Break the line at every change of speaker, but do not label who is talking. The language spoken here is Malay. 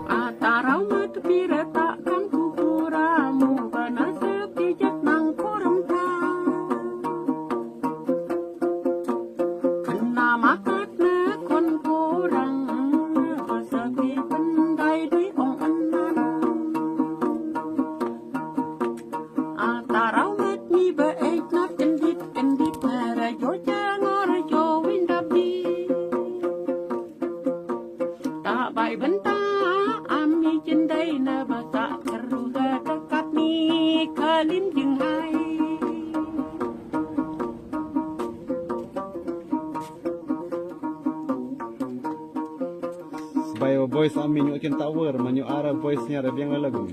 Atarau matupira takkan kukuramu bana sepijat nang koram ta. Kena makat na kon kurang pasabi pandai dui ong anan. Atarau mat mi baik na kendit na rajo jangan rajo windapi. Tak baik bentang ami jendai na bata keruga dekat ni kalim jeng hai.
Bayo voice amin yung kin tower manyo ara voice nya rabiang lagu.